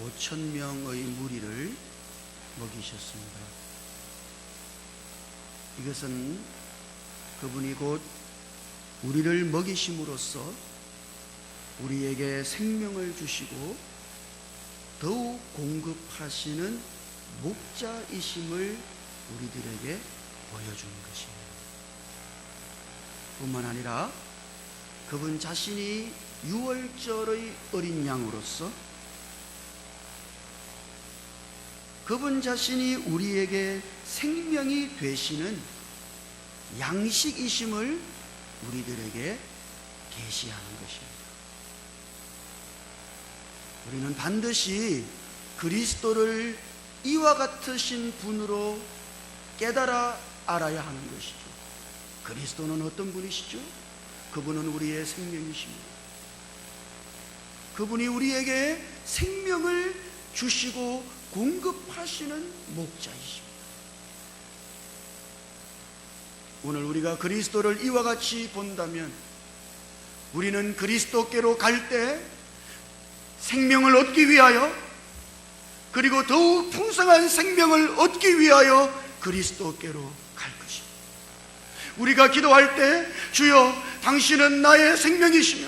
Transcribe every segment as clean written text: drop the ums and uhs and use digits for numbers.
5천 명의 무리를 먹이셨습니다. 이것은 그분이 곧 우리를 먹이심으로써 우리에게 생명을 주시고 더욱 공급하시는 목자이심을 우리들에게 보여주는 것입니다. 뿐만 아니라 그분 자신이 유월절의 어린 양으로서 그분 자신이 우리에게 생명이 되시는 양식이심을 우리들에게 계시하는 것입니다. 우리는 반드시 그리스도를 이와 같으신 분으로 깨달아 알아야 하는 것이죠. 그리스도는 어떤 분이시죠? 그분은 우리의 생명이십니다. 그분이 우리에게 생명을 주시고 공급하시는 목자이십니다. 오늘 우리가 그리스도를 이와 같이 본다면 우리는 그리스도께로 갈 때 생명을 얻기 위하여, 그리고 더욱 풍성한 생명을 얻기 위하여 그리스도께로 갈 것입니다. 우리가 기도할 때 주여 당신은 나의 생명이시며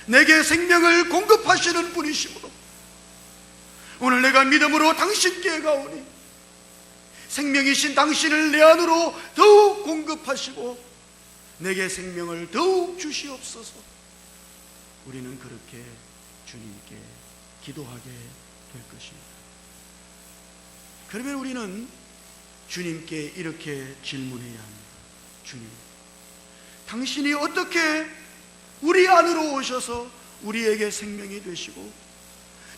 내게 생명을 공급하시는 분이시므로 오늘 내가 믿음으로 당신께 가오니 생명이신 당신을 내 안으로 더욱 공급하시고 내게 생명을 더욱 주시옵소서. 우리는 그렇게 주님께 기도하게 될 것입니다. 그러면 우리는 주님께 이렇게 질문해야 합니다. 주님, 당신이 어떻게 우리 안으로 오셔서 우리에게 생명이 되시고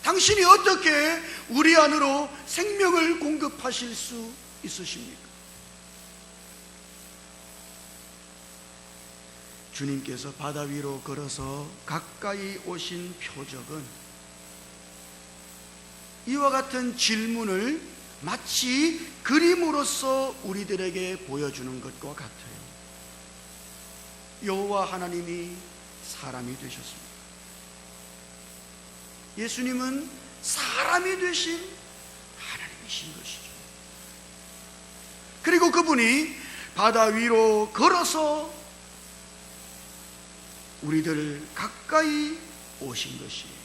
당신이 어떻게 우리 안으로 생명을 공급하실 수 있으십니까? 주님께서 바다 위로 걸어서 가까이 오신 표적은 이와 같은 질문을 마치 그림으로써 우리들에게 보여주는 것과 같아요. 여호와 하나님이 사람이 되셨습니다. 예수님은 사람이 되신 하나님이신 것이죠. 그리고 그분이 바다 위로 걸어서 우리들 가까이 오신 것이에요.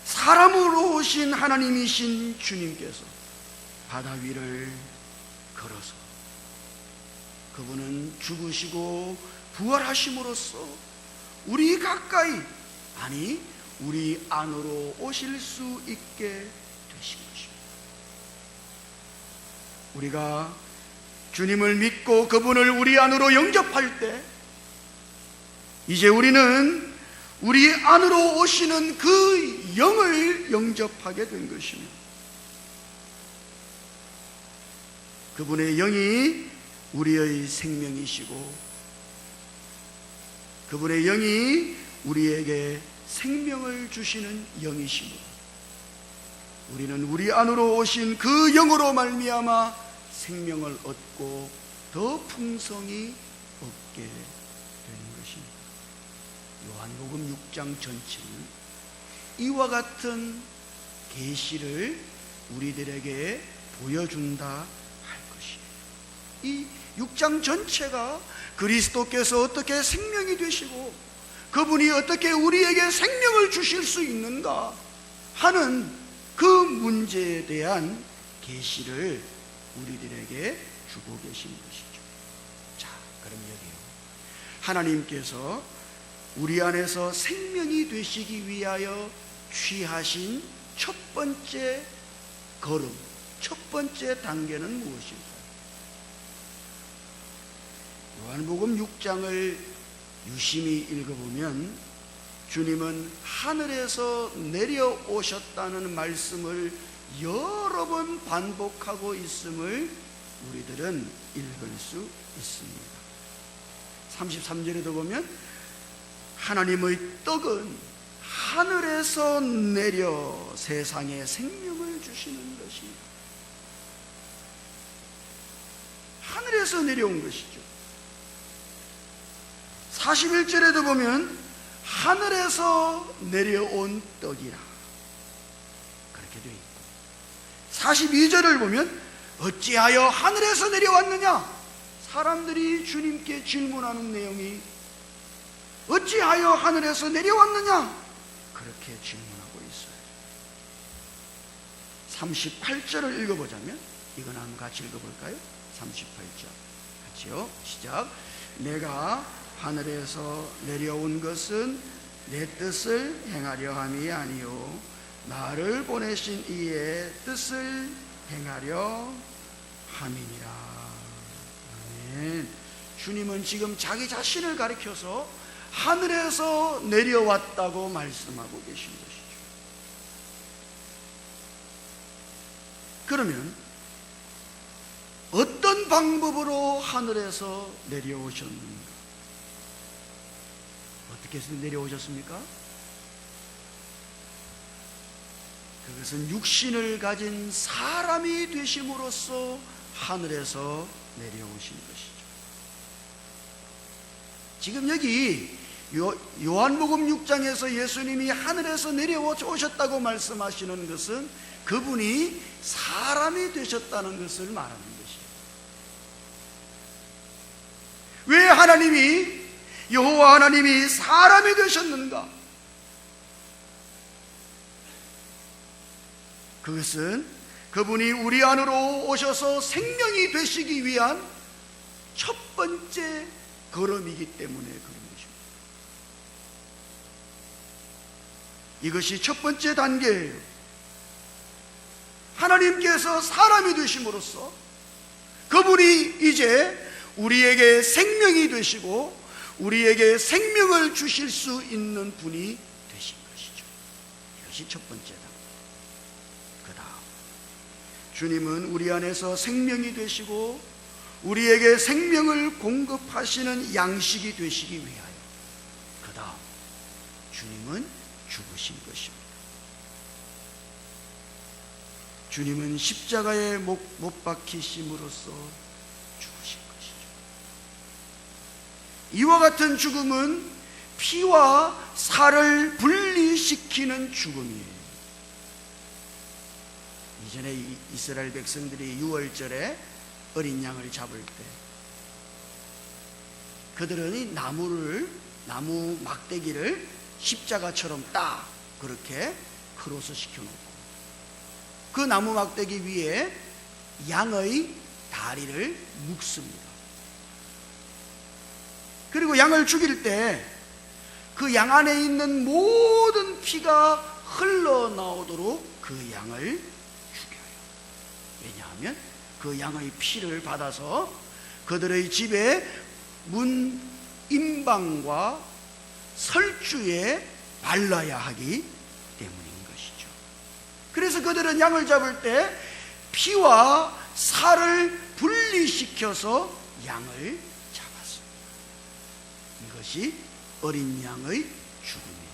사람으로 오신 하나님이신 주님께서 바다 위를 걸어서 그분은 죽으시고 부활하심으로써 우리 가까이, 아니 우리 안으로 오실 수 있게 되신 것입니다. 우리가 주님을 믿고 그분을 우리 안으로 영접할 때 이제 우리는 우리 안으로 오시는 그 영을 영접하게 된 것입니다. 그분의 영이 우리의 생명이시고 그분의 영이 우리에게 생명을 주시는 영이시므로 우리는 우리 안으로 오신 그 영으로 말미암아 생명을 얻고 더 풍성히 얻게 되는 것입니다. 요한복음 6장 전체는 이와 같은 계시를 우리들에게 보여준다 할 것이에요. 이 6장 전체가 그리스도께서 어떻게 생명이 되시고 그분이 어떻게 우리에게 생명을 주실 수 있는가 하는 그 문제에 대한 계시를 우리들에게 주고 계신 것이죠. 자, 그럼 여기요. 하나님께서 우리 안에서 생명이 되시기 위하여 취하신 첫 번째 걸음, 첫 번째 단계는 무엇일까요? 요한복음 6장을 유심히 읽어보면 주님은 하늘에서 내려오셨다는 말씀을 여러 번 반복하고 있음을 우리들은 읽을 수 있습니다. 33절에도 보면 하나님의 떡은 하늘에서 내려 세상에 생명을 주시는 것입니다. 하늘에서 내려온 것이죠. 41절에도 보면 하늘에서 내려온 떡이라 그렇게 되어 있고, 42절을 보면 어찌하여 하늘에서 내려왔느냐? 사람들이 주님께 질문하는 내용이 어찌하여 하늘에서 내려왔느냐? 그렇게 질문하고 있어요. 38절을 읽어보자면, 이건 한번 같이 읽어볼까요? 38절 같이요. 시작. 내가 하늘에서 내려온 것은 내 뜻을 행하려 함이 아니요 나를 보내신 이의 뜻을 행하려 함이니라. 아멘. 주님은 지금 자기 자신을 가리켜서 하늘에서 내려왔다고 말씀하고 계신 것이죠. 그러면 어떤 방법으로 하늘에서 내려오셨는가? 어떻게 해서 내려오셨습니까? 그것은 육신을 가진 사람이 되심으로써 하늘에서 내려오신 것이죠. 지금 여기 요한복음 6장에서 예수님이 하늘에서 내려오셨다고 말씀하시는 것은 그분이 사람이 되셨다는 것을 말하는 것이에요. 왜 여호와 하나님이 사람이 되셨는가? 그것은 그분이 우리 안으로 오셔서 생명이 되시기 위한 첫 번째 걸음이기 때문에 그런 것입니다. 이것이 첫 번째 단계예요. 하나님께서 사람이 되심으로써 그분이 이제 우리에게 생명이 되시고 우리에게 생명을 주실 수 있는 분이 되신 것이죠. 이것이 첫 번째 단계. 그 다음 주님은 우리 안에서 생명이 되시고 우리에게 생명을 공급하시는 양식이 되시기 위하여 그 다음 주님은 죽으신 것입니다. 주님은 십자가에 못 박히심으로써 죽으신 것이죠. 이와 같은 죽음은 피와 살을 분리시키는 죽음이에요. 이전에 이스라엘 백성들이 유월절에 어린 양을 잡을 때 그들은 이 나무 막대기를 십자가처럼 딱 그렇게 크로스 시켜놓고 그 나무 막대기 위에 양의 다리를 묶습니다. 그리고 양을 죽일 때 그 양 안에 있는 모든 피가 흘러나오도록 그 양을 죽여요. 왜냐하면 그 양의 피를 받아서 그들의 집에 문 임방과 설주에 발라야 하기 때문인 것이죠. 그래서 그들은 양을 잡을 때 피와 살을 분리시켜서 양을 잡았습니다. 이것이 어린 양의 죽음이에요.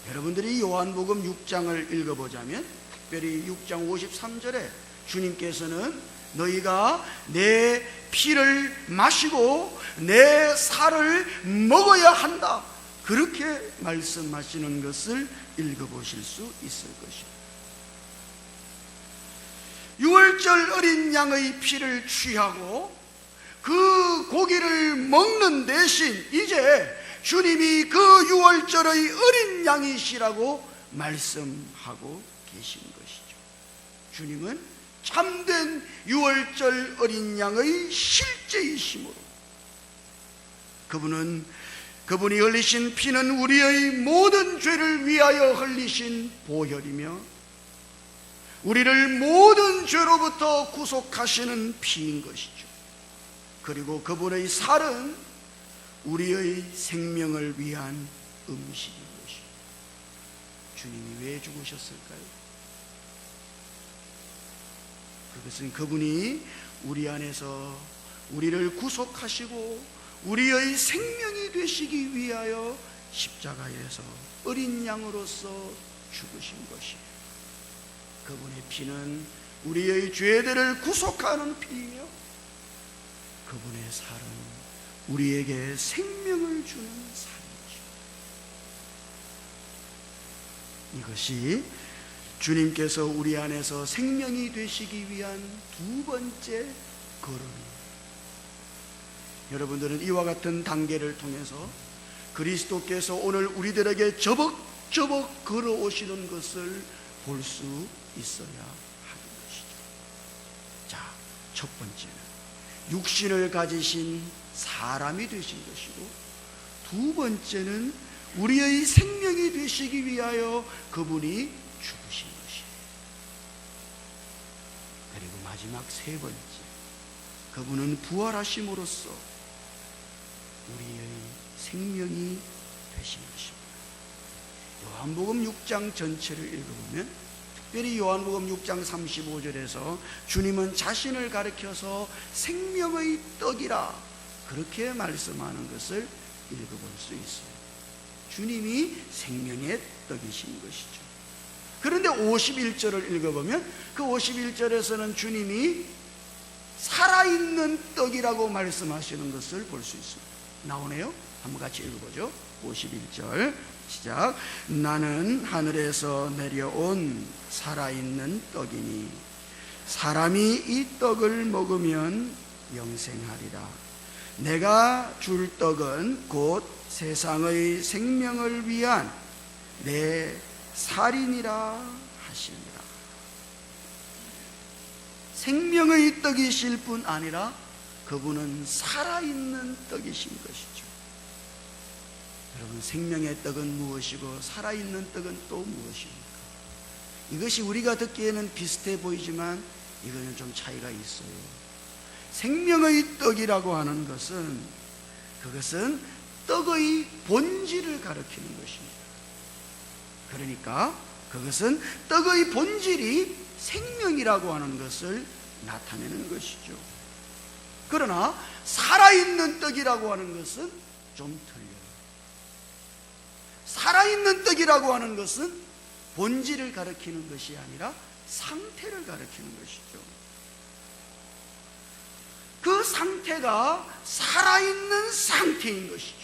여러분들이 요한복음 6장을 읽어보자면 특별히 6장 53절에 주님께서는 너희가 내 피를 마시고 내 살을 먹어야 한다 그렇게 말씀하시는 것을 읽어보실 수 있을 것입니다. 유월절 어린 양의 피를 취하고 그 고기를 먹는 대신 이제 주님이 그 유월절의 어린 양이시라고 말씀하고 계신 것이죠. 주님은 참된 유월절 어린 양의 실제이심으로 그분이 흘리신 피는 우리의 모든 죄를 위하여 흘리신 보혈이며 우리를 모든 죄로부터 구속하시는 피인 것이죠. 그리고 그분의 살은 우리의 생명을 위한 음식인 것이죠. 주님이 왜 죽으셨을까요? 그것은 그분이 우리 안에서 우리를 구속하시고 우리의 생명이 되시기 위하여 십자가에서 어린 양으로서 죽으신 것이에요. 그분의 피는 우리의 죄들을 구속하는 피이며 그분의 살은 우리에게 생명을 주는 살이죠. 이것이 주님께서 우리 안에서 생명이 되시기 위한 두 번째 걸음입니다. 여러분들은 이와 같은 단계를 통해서 그리스도께서 오늘 우리들에게 저벅저벅 걸어오시는 것을 볼 수 있어야 하는 것이죠. 자, 첫 번째는 육신을 가지신 사람이 되신 것이고, 두 번째는 우리의 생명이 되시기 위하여 그분이 죽으신 것이에요. 그리고 마지막 세 번째, 그분은 부활하심으로써 우리의 생명이 되신 것입니다. 요한복음 6장 전체를 읽어보면, 특별히 요한복음 6장 35절에서 주님은 자신을 가리켜서 생명의 떡이라 그렇게 말씀하는 것을 읽어볼 수 있어요. 주님이 생명의 떡이신 것이죠. 그런데 51절을 읽어보면 그 51절에서는 주님이 살아있는 떡이라고 말씀하시는 것을 볼 수 있습니다. 나오네요? 한번 같이 읽어보죠. 51절 시작. 나는 하늘에서 내려온 살아있는 떡이니 사람이 이 떡을 먹으면 영생하리라. 내가 줄 떡은 곧 세상의 생명을 위한 내 살이니라 하시니라. 생명의 떡이실 뿐 아니라 그분은 살아있는 떡이신 것이죠. 여러분, 생명의 떡은 무엇이고 살아있는 떡은 또 무엇입니까? 이것이 우리가 듣기에는 비슷해 보이지만 이거는 좀 차이가 있어요. 생명의 떡이라고 하는 것은, 그것은 떡의 본질을 가리키는 것입니다. 그러니까 그것은 떡의 본질이 생명이라고 하는 것을 나타내는 것이죠. 그러나 살아있는 떡이라고 하는 것은 좀 틀려요. 살아있는 떡이라고 하는 것은 본질을 가리키는 것이 아니라 상태를 가리키는 것이죠. 그 상태가 살아있는 상태인 것이죠.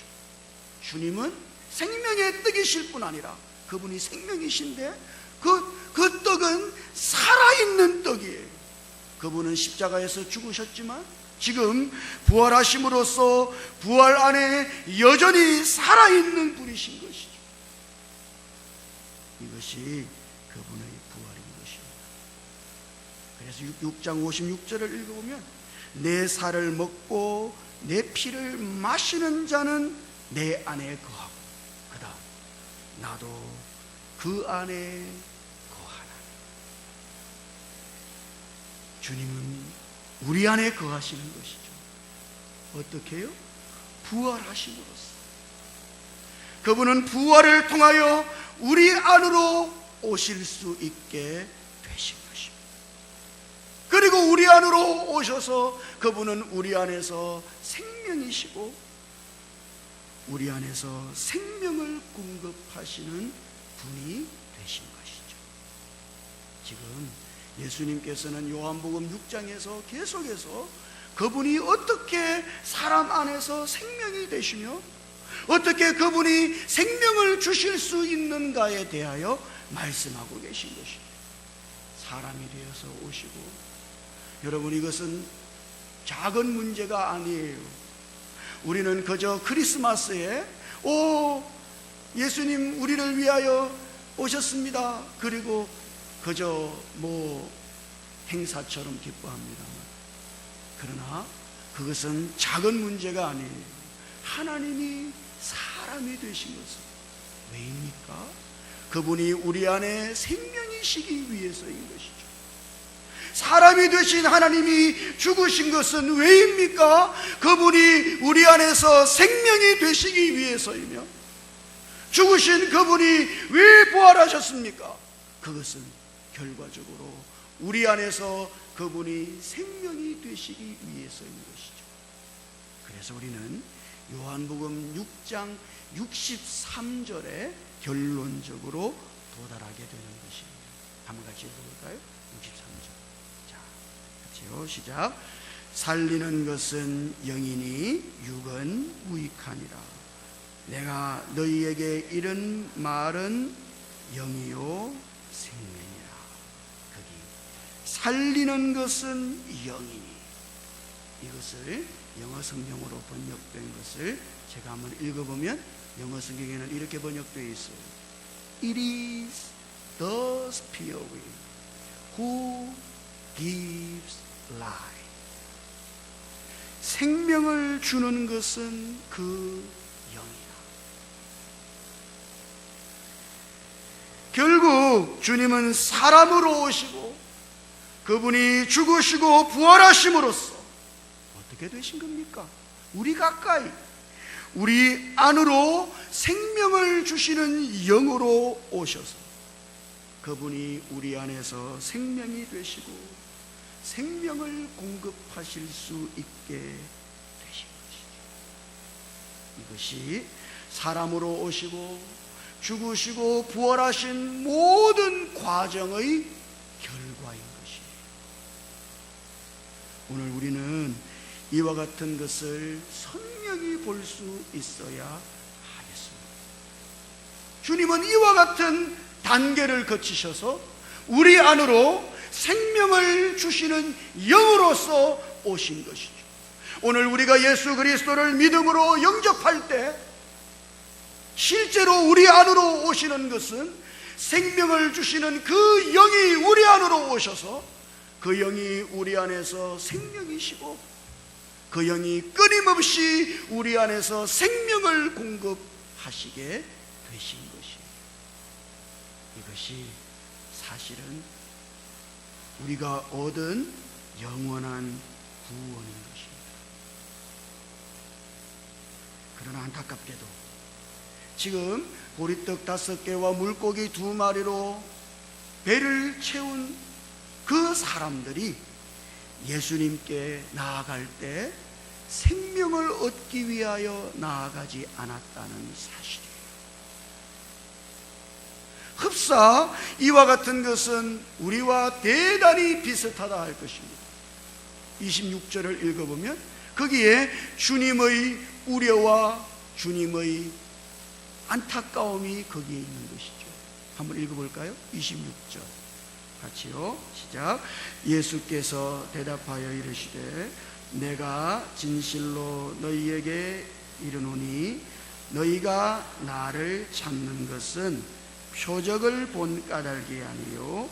주님은 생명의 떡이실 뿐 아니라 그분이 생명이신데 그 떡은 살아있는 떡이에요. 그분은 십자가에서 죽으셨지만 지금 부활하심으로써 부활 안에 여전히 살아있는 분이신 것이죠. 이것이 그분의 부활인 것입니다. 그래서 6장 56절을 읽어보면 내 살을 먹고 내 피를 마시는 자는 내 안에 거하고 그다음 나도 그 안에 거하나. 주님은 우리 안에 거하시는 것이죠. 어떻게 해요? 부활하심으로써. 그분은 부활을 통하여 우리 안으로 오실 수 있게 되신 것입니다. 그리고 우리 안으로 오셔서 그분은 우리 안에서 생명이시고 우리 안에서 생명을 공급하시는 분이 되신 것이죠. 지금 예수님께서는 요한복음 6장에서 계속해서 그분이 어떻게 사람 안에서 생명이 되시며 어떻게 그분이 생명을 주실 수 있는가에 대하여 말씀하고 계신 것이죠. 사람이 되어서 오시고, 여러분, 이것은 작은 문제가 아니에요. 우리는 그저 크리스마스에 예수님 우리를 위하여 오셨습니다, 그리고 그저 행사처럼 기뻐합니다만, 그러나 그것은 작은 문제가 아니에요. 하나님이 사람이 되신 것은 왜입니까? 그분이 우리 안에 생명이시기 위해서인 것이죠. 사람이 되신 하나님이 죽으신 것은 왜입니까? 그분이 우리 안에서 생명이 되시기 위해서이며, 죽으신 그분이 왜 부활하셨습니까? 그것은 결과적으로 우리 안에서 그분이 생명이 되시기 위해서인 것이죠. 그래서 우리는 요한복음 6장 63절에 결론적으로 도달하게 되는 것입니다. 한번 같이 읽어볼까요? 63절. 자, 같이요. 시작. 살리는 것은 영이니 육은 무익하니라. 내가 너희에게 이른 말은 영이요 생명이라. 거기 살리는 것은 영이니. 이것을 영어 성경으로 번역된 것을 제가 한번 읽어보면 영어 성경에는 이렇게 번역되어 있어요. It is the Spirit who gives life. 생명을 주는 것은 그 영이라. 결국 주님은 사람으로 오시고 그분이 죽으시고 부활하심으로써 어떻게 되신 겁니까? 우리 가까이, 우리 안으로 생명을 주시는 영으로 오셔서 그분이 우리 안에서 생명이 되시고 생명을 공급하실 수 있게 되신 것이죠. 이것이 사람으로 오시고 죽으시고 부활하신 모든 과정의 결과인 것이에요. 오늘 우리는 이와 같은 것을 선명히 볼 수 있어야 하겠습니다. 주님은 이와 같은 단계를 거치셔서 우리 안으로 생명을 주시는 영으로서 오신 것이죠. 오늘 우리가 예수 그리스도를 믿음으로 영접할 때 실제로 우리 안으로 오시는 것은 생명을 주시는 그 영이 우리 안으로 오셔서 그 영이 우리 안에서 생명이시고 그 영이 끊임없이 우리 안에서 생명을 공급하시게 되신 것이에요. 이것이 사실은 우리가 얻은 영원한 구원인 것입니다. 그러나 안타깝게도 지금 보리떡 5개와 물고기 2마리로 배를 채운 그 사람들이 예수님께 나아갈 때 생명을 얻기 위하여 나아가지 않았다는 사실이에요. 흡사 이와 같은 것은 우리와 대단히 비슷하다 할 것입니다. 26절을 읽어보면 거기에 주님의 우려와 주님의 안타까움이 거기에 있는 것이죠. 한번 읽어볼까요? 26절 같이요. 시작. 예수께서 대답하여 이르시되 내가 진실로 너희에게 이르노니 너희가 나를 찾는 것은 표적을 본 까닭이 아니요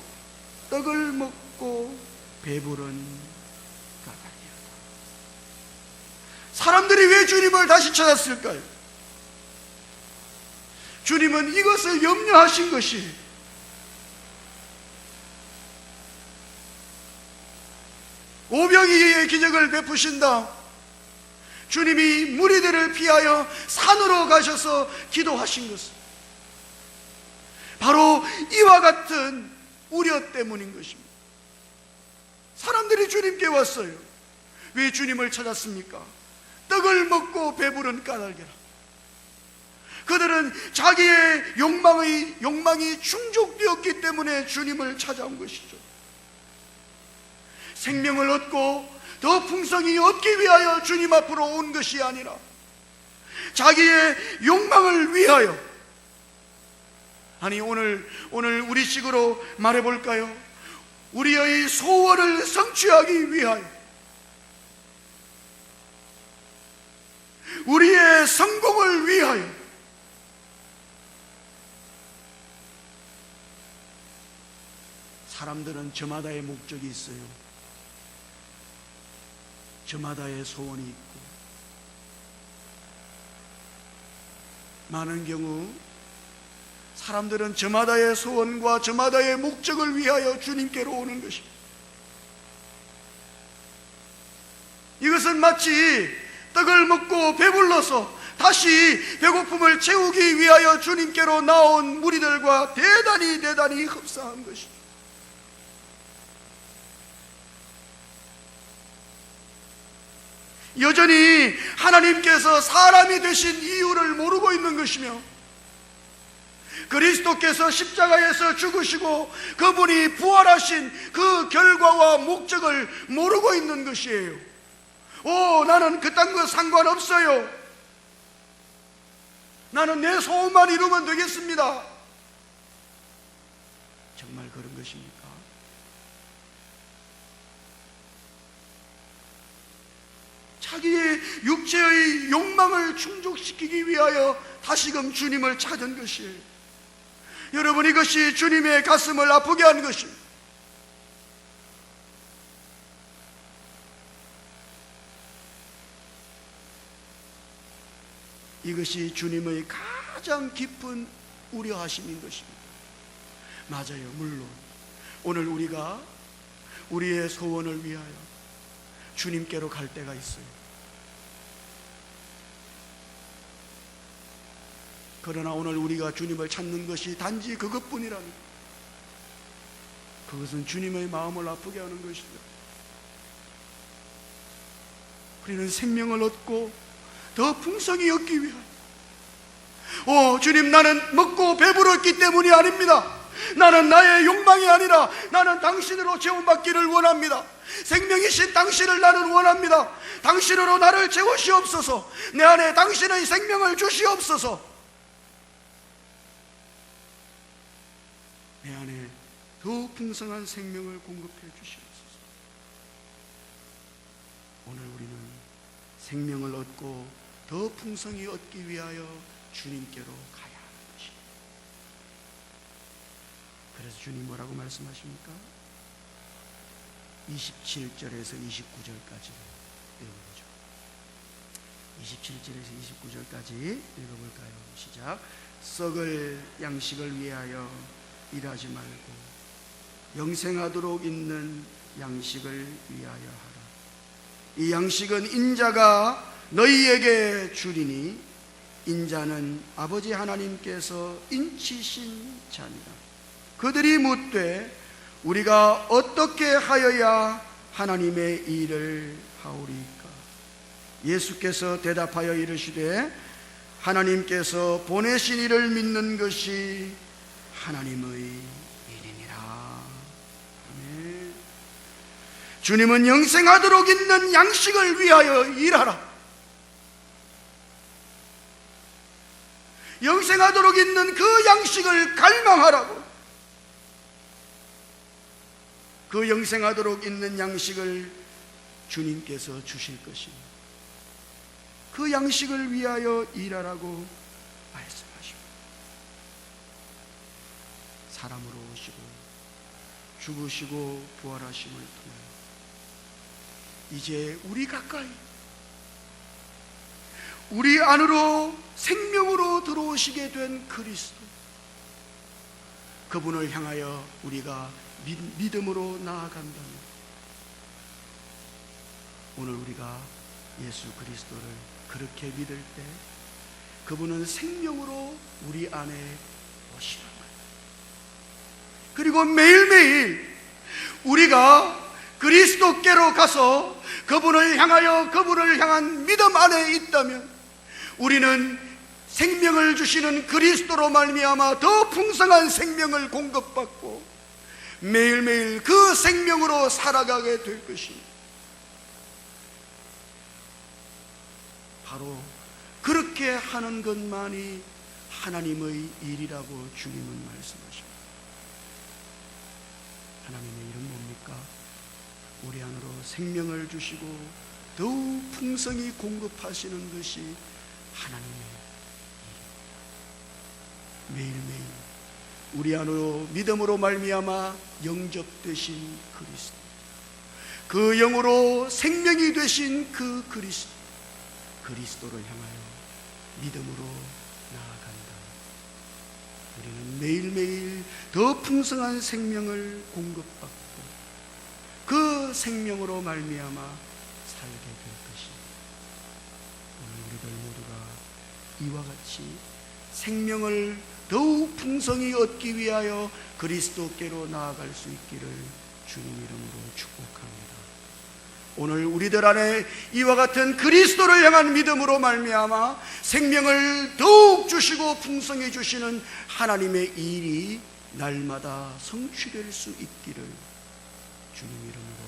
떡을 먹고 배부른 까닭이었다. 사람들이 왜 주님을 다시 찾았을까요? 주님은 이것을 염려하신 것이 오병이어의 기적을 베푸신다. 주님이 무리들을 피하여 산으로 가셔서 기도하신 것은 바로 이와 같은 우려 때문인 것입니다. 사람들이 주님께 왔어요. 왜 주님을 찾았습니까? 떡을 먹고 배부른 까닭이라. 그들은 자기의 욕망이 충족되었기 때문에 주님을 찾아온 것이죠. 생명을 얻고 더 풍성히 얻기 위하여 주님 앞으로 온 것이 아니라 자기의 욕망을 위하여. 아니 오늘 우리식으로 말해볼까요? 우리의 소원을 성취하기 위하여, 우리의 성공을 위하여 사람들은 저마다의 목적이 있어요. 저마다의 소원이 있고 많은 경우 사람들은 저마다의 소원과 저마다의 목적을 위하여 주님께로 오는 것입니다. 이것은 마치 떡을 먹고 배불러서 다시 배고픔을 채우기 위하여 주님께로 나온 무리들과 대단히 흡사한 것이죠. 여전히 하나님께서 사람이 되신 이유를 모르고 있는 것이며 그리스도께서 십자가에서 죽으시고 그분이 부활하신 그 결과와 목적을 모르고 있는 것이에요. 나는 그딴 거 상관없어요. 나는 내 소원만 이루면 되겠습니다. 정말 그런 것입니까? 자기의 육체의 욕망을 충족시키기 위하여 다시금 주님을 찾은 것이에요. 여러분, 이것이 주님의 가슴을 아프게 한 것입니다. 이것이 주님의 가장 깊은 우려하심인 것입니다. 맞아요. 물론 오늘 우리가 우리의 소원을 위하여 주님께로 갈 때가 있어요. 그러나 오늘 우리가 주님을 찾는 것이 단지 그것뿐이라면 그것은 주님의 마음을 아프게 하는 것이죠. 우리는 생명을 얻고 더 풍성히 얻기 위하여, 주님, 나는 먹고 배부르기 때문이 아닙니다. 나는 나의 욕망이 아니라 나는 당신으로 채움받기를 원합니다. 생명이신 당신을 나는 원합니다. 당신으로 나를 채우시옵소서. 내 안에 당신의 생명을 주시옵소서. 내 안에 더 풍성한 생명을 공급해 주시옵소서. 오늘 우리는 생명을 얻고 더 풍성히 얻기 위하여 주님께로 가야 하는 것입니다. 그래서 주님 뭐라고 말씀하십니까? 27절에서 29절까지 읽어보죠. 27절에서 29절까지 읽어볼까요? 시작. 썩을 양식을 위하여 일하지 말고 영생하도록 있는 양식을 위하여 하라. 이 양식은 인자가 너희에게 주리니 인자는 아버지 하나님께서 인치신 자니라. 그들이 묻되 우리가 어떻게 하여야 하나님의 일을 하오리까? 예수께서 대답하여 이르시되 하나님께서 보내신 이를 믿는 것이 하나님의 일이니라. 아멘. 주님은 영생하도록 있는 양식을 위하여 일하라. 영생하도록 있는 그 양식을 갈망하라고. 그 영생하도록 있는 양식을 주님께서 주실 것입니다. 그 양식을 위하여 일하라고 말씀하십니다. 사람으로 오시고 죽으시고 부활하심을 통하여 이제 우리 가까이, 우리 안으로 생명으로 들어오시게 된 그리스도, 그분을 향하여 우리가 믿음으로 나아간다면 오늘 우리가 예수 그리스도를 그렇게 믿을 때 그분은 생명으로 우리 안에 오시는 거예요. 그리고 매일매일 우리가 그리스도께로 가서 그분을 향하여 그분을 향한 믿음 안에 있다면 우리는 생명을 주시는 그리스도로 말미암아 더 풍성한 생명을 공급받고 매일매일 그 생명으로 살아가게 될 것입니다. 바로 그렇게 하는 것만이 하나님의 일이라고 주님은 말씀하십니다. 하나님의 일은 뭡니까? 우리 안으로 생명을 주시고 더욱 풍성히 공급하시는 것이 하나님의 일입니다. 매일매일 우리 안으로 믿음으로 말미암아 영접되신 그리스도, 그 영으로 생명이 되신 그 그리스도를 향하여 믿음으로 나아간다. 우리는 매일매일 더 풍성한 생명을 공급받고 그 생명으로 말미암아 살게 될 것입니다. 오늘 우리들 모두가 이와 같이 생명을 더욱 풍성히 얻기 위하여 그리스도께로 나아갈 수 있기를 주님 이름으로 축복합니다. 오늘 우리들 안에 이와 같은 그리스도를 향한 믿음으로 말미암아 생명을 더욱 주시고 풍성히 주시는 하나님의 일이 날마다 성취될 수 있기를 주님 이름으로